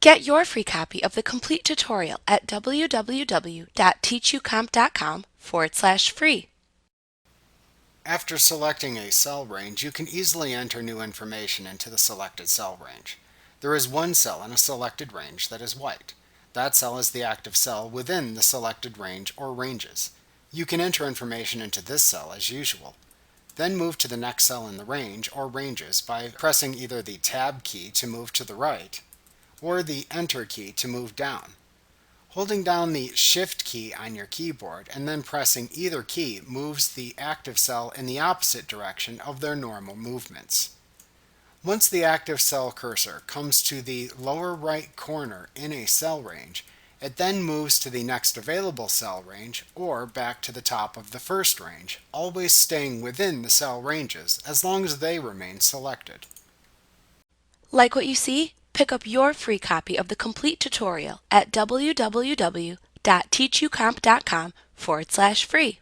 Get your free copy of the complete tutorial at www.teachucomp.com/free. After selecting a cell range, you can easily enter new information into the selected cell range. There is one cell in a selected range that is white. That cell is the active cell within the selected range or ranges. You can enter information into this cell as usual. Then move to the next cell in the range or ranges by pressing either the Tab key to move to the right or the Enter key to move down. Holding down the Shift key on your keyboard and then pressing either key moves the active cell in the opposite direction of their normal movements. Once the active cell cursor comes to the lower right corner in a cell range, it then moves to the next available cell range or back to the top of the first range, always staying within the cell ranges as long as they remain selected. Like what you see? Pick up your free copy of the complete tutorial at www.teachucomp.com/free.